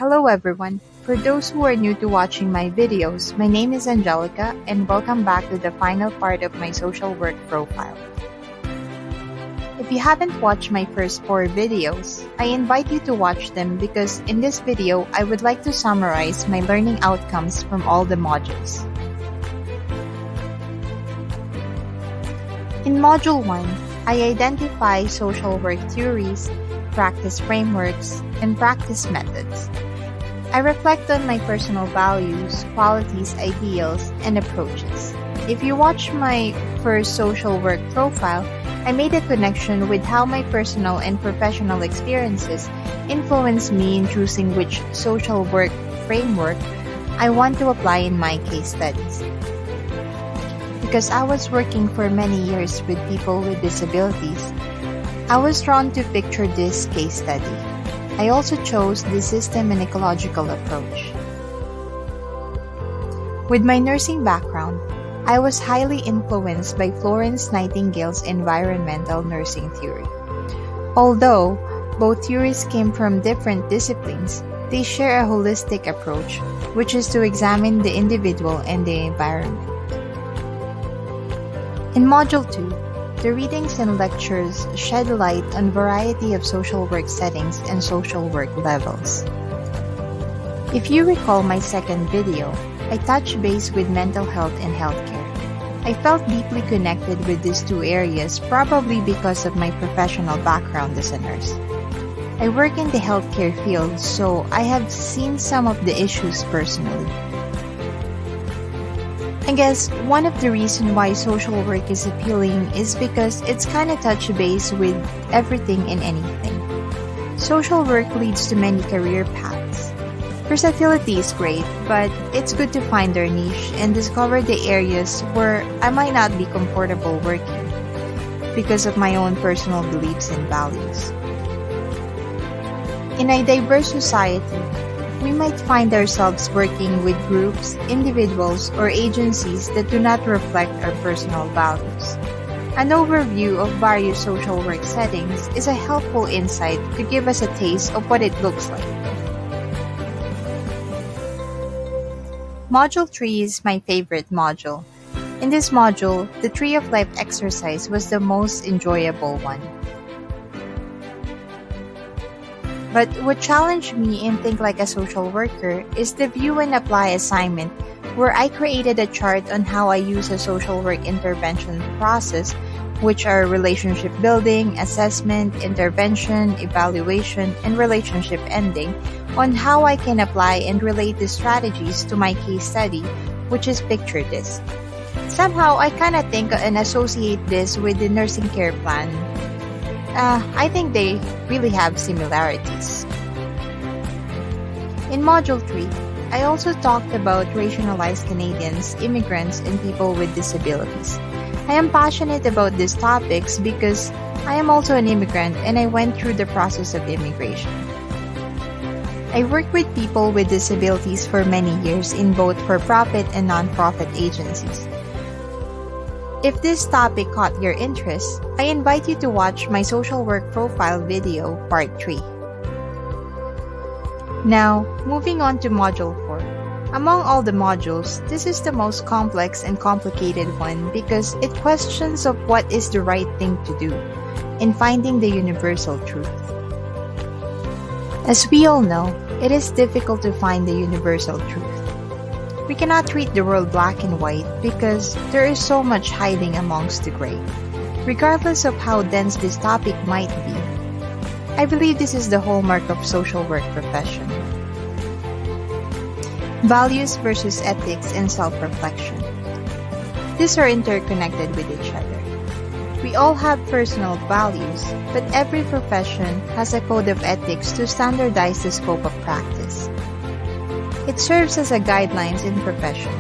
Hello everyone. For those who are new to watching my videos, my name is Angelica and welcome back to the final part of my social work profile. If you haven't watched my first 4 videos, I invite you to watch them because in this video, I would like to summarize my learning outcomes from all the modules. In Module 1, I identify social work theories, practice frameworks, and practice methods. I reflect on my personal values, qualities, ideals, and approaches. If you watch my first social work profile, I made a connection with how my personal and professional experiences influence me in choosing which social work framework I want to apply in my case studies. Because I was working for many years with people with disabilities, I was drawn to picture this case study. I also chose the system and ecological approach. With my nursing background, I was highly influenced by Florence Nightingale's environmental nursing theory. Although both theories came from different disciplines, they share a holistic approach, which is to examine the individual and the environment. In Module 2, the readings and lectures shed light on a variety of social work settings and social work levels. If you recall my second video, I touched base with mental health and healthcare. I felt deeply connected with these two areas probably because of my professional background as a nurse. I work in the healthcare field, so I have seen some of the issues personally. I guess one of the reasons why social work is appealing is because it's kind of touch base with everything and anything. Social work leads to many career paths. Versatility is great, but it's good to find our niche and discover the areas where I might not be comfortable working because of my own personal beliefs and values. In a diverse society, we might find ourselves working with groups, individuals, or agencies that do not reflect our personal values. An overview of various social work settings is a helpful insight to give us a taste of what it looks like. Module 3 is my favorite module. In this module, the Tree of Life exercise was the most enjoyable one. But what challenged me in Think Like a Social Worker is the view and apply assignment where I created a chart on how I use a social work intervention process, which are relationship building, assessment, intervention, evaluation, and relationship ending, on how I can apply and relate the strategies to my case study, which is Picture This. Somehow, I kind of think and associate this with the nursing care plan. I think they really have similarities. In Module 3, I also talked about racialized Canadians, immigrants, and people with disabilities. I am passionate about these topics because I am also an immigrant and I went through the process of immigration. I worked with people with disabilities for many years in both for-profit and non-profit agencies. If this topic caught your interest, I invite you to watch my social work profile video, Part 3. Now, moving on to Module 4. Among all the modules, this is the most complex and complicated one because it questions of what is the right thing to do in finding the universal truth. As we all know, it is difficult to find the universal truth. We cannot treat the world black and white because there is so much hiding amongst the gray. Regardless of how dense this topic might be, I believe this is the hallmark of social work profession. Values versus ethics and self-reflection. These are interconnected with each other. We all have personal values, but every profession has a code of ethics to standardize the scope of practice. It serves as a guidelines in profession.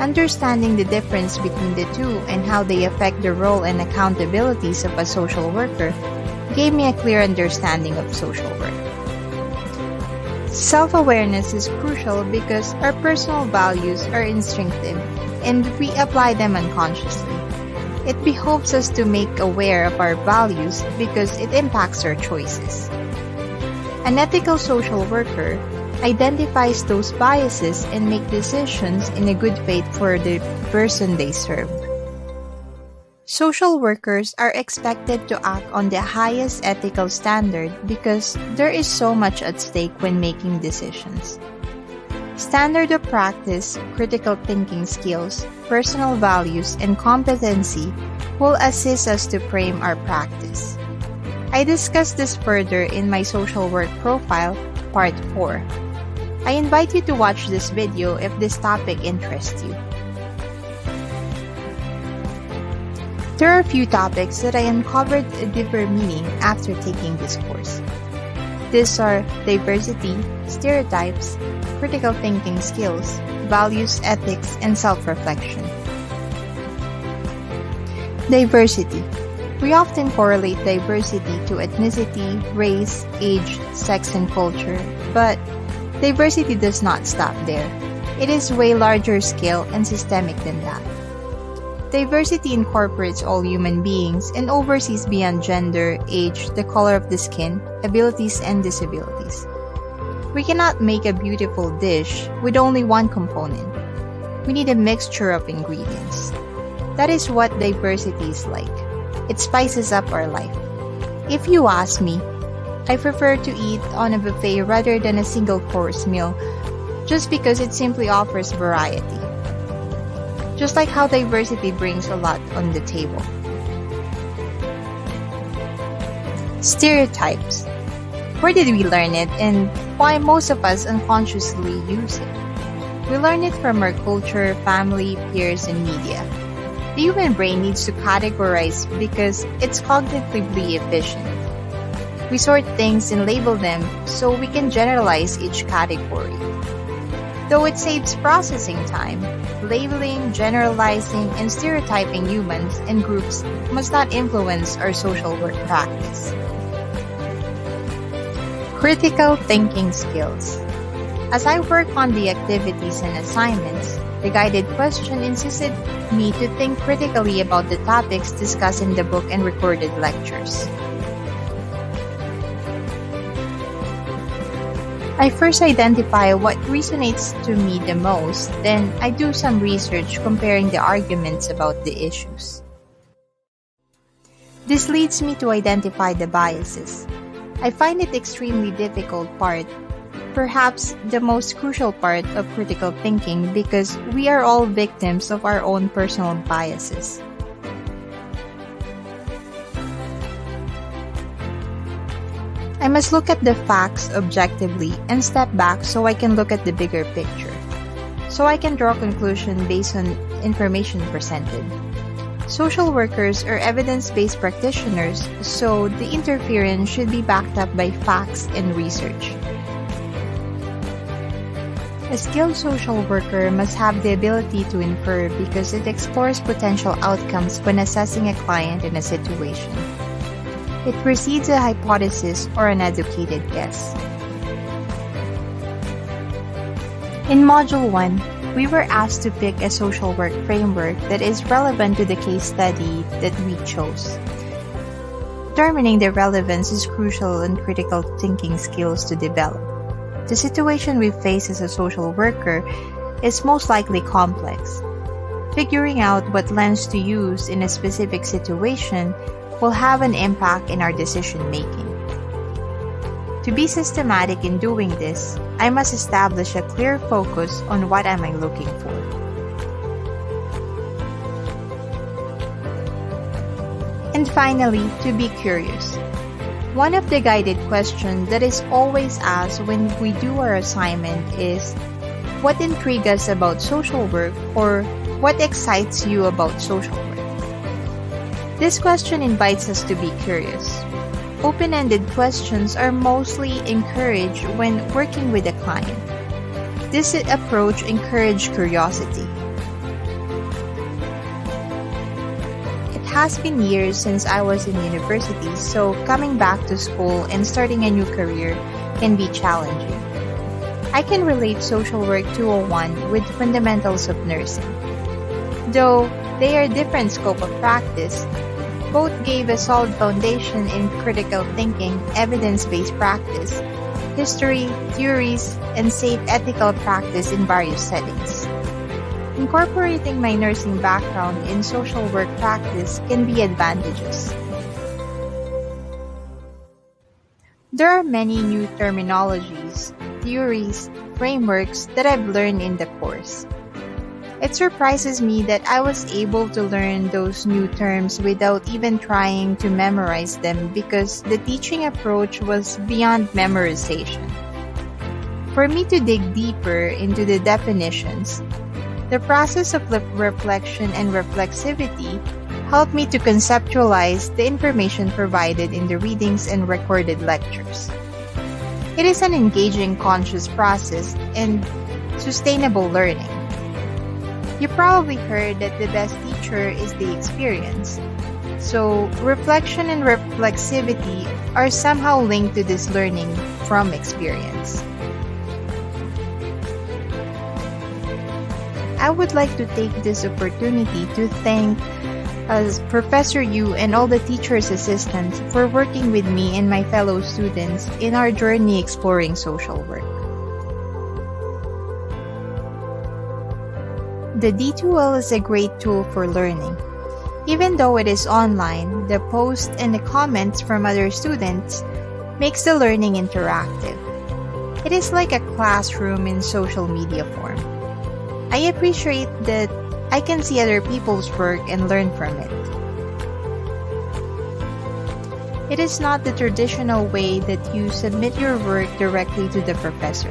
Understanding the difference between the two and how they affect the role and accountabilities of a social worker gave me a clear understanding of social work. Self-awareness is crucial because our personal values are instinctive and we apply them unconsciously. It behooves us to make aware of our values because it impacts our choices. An ethical social worker identifies those biases and make decisions in a good faith for the person they serve. Social workers are expected to act on the highest ethical standard because there is so much at stake when making decisions. Standard of practice, critical thinking skills, personal values, and competency will assist us to frame our practice. I discuss this further in my social work profile, part 4. I invite you to watch this video if this topic interests you. There are a few topics that I uncovered a deeper meaning after taking this course. These are diversity, stereotypes, critical thinking skills, values, ethics, and self-reflection. Diversity. We often correlate diversity to ethnicity, race, age, sex, and culture, but diversity does not stop there. It is way larger scale and systemic than that. Diversity incorporates all human beings and oversees beyond gender, age, the color of the skin, abilities, and disabilities. We cannot make a beautiful dish with only one component. We need a mixture of ingredients. That is what diversity is like. It spices up our life. If you ask me, I prefer to eat on a buffet rather than a single course meal just because it simply offers variety. Just like how diversity brings a lot on the table. Stereotypes. Where did we learn it and why most of us unconsciously use it? We learn it from our culture, family, peers, and media. The human brain needs to categorize because it's cognitively efficient. We sort things and label them so we can generalize each category. Though it saves processing time, labeling, generalizing, and stereotyping humans and groups must not influence our social work practice. Critical thinking skills. As I work on the activities and assignments, the guided question insisted me to think critically about the topics discussed in the book and recorded lectures. I first identify what resonates to me the most, then I do some research comparing the arguments about the issues. This leads me to identify the biases. I find it extremely difficult part, perhaps the most crucial part of critical thinking because we are all victims of our own personal biases. I must look at the facts objectively and step back so I can look at the bigger picture. So I can draw conclusions based on information presented. Social workers are evidence-based practitioners, so the interference should be backed up by facts and research. A skilled social worker must have the ability to infer because it explores potential outcomes when assessing a client in a situation. It precedes a hypothesis or an educated guess. In Module 1, we were asked to pick a social work framework that is relevant to the case study that we chose. Determining the relevance is crucial in critical thinking skills to develop. The situation we face as a social worker is most likely complex. Figuring out what lens to use in a specific situation will have an impact in our decision-making. To be systematic in doing this, I must establish a clear focus on what am I looking for. And finally, to be curious. One of the guided questions that is always asked when we do our assignment is, what intrigues us about social work or what excites you about social work? This question invites us to be curious. Open-ended questions are mostly encouraged when working with a client. This approach encourages curiosity. It has been years since I was in university, so coming back to school and starting a new career can be challenging. I can relate Social Work 201 with Fundamentals of Nursing. Though they are different scope of practice, both gave a solid foundation in critical thinking, evidence-based practice, history, theories, and safe ethical practice in various settings. Incorporating my nursing background in social work practice can be advantageous. There are many new terminologies, theories, frameworks that I've learned in the course. It surprises me that I was able to learn those new terms without even trying to memorize them because the teaching approach was beyond memorization. For me to dig deeper into the definitions, the process of reflection and reflexivity helped me to conceptualize the information provided in the readings and recorded lectures. It is an engaging conscious process and sustainable learning. You probably heard that the best teacher is the experience. So, reflection and reflexivity are somehow linked to this learning from experience. I would like to take this opportunity to thank Professor Yu and all the teacher's assistants for working with me and my fellow students in our journey exploring social work. The D2L is a great tool for learning. Even though it is online, the posts and the comments from other students makes the learning interactive. It is like a classroom in social media form. I appreciate that I can see other people's work and learn from it. It is not the traditional way that you submit your work directly to the professor.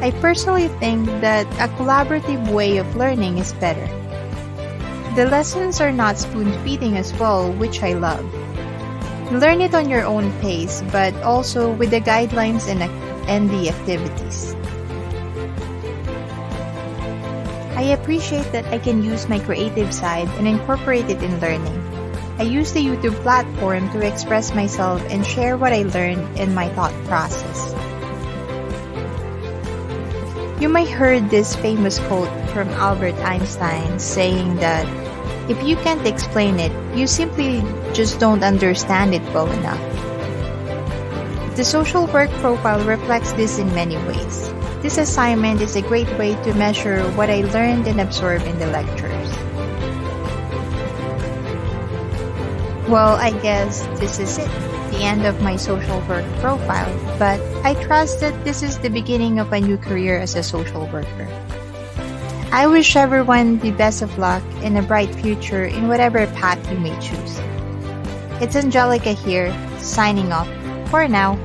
I personally think that a collaborative way of learning is better. The lessons are not spoon-feeding as well, which I love. Learn it on your own pace, but also with the guidelines and the activities. I appreciate that I can use my creative side and incorporate it in learning. I use the YouTube platform to express myself and share what I learned in my thought process. You might heard this famous quote from Albert Einstein saying that if you can't explain it, you simply just don't understand it well enough. The social work profile reflects this in many ways. This assignment is a great way to measure what I learned and absorbed in the lectures. Well, I guess this is it, the end of my social work profile, but I trust that this is the beginning of a new career as a social worker. I wish everyone the best of luck and a bright future in whatever path you may choose. It's Angelica here, signing off for now.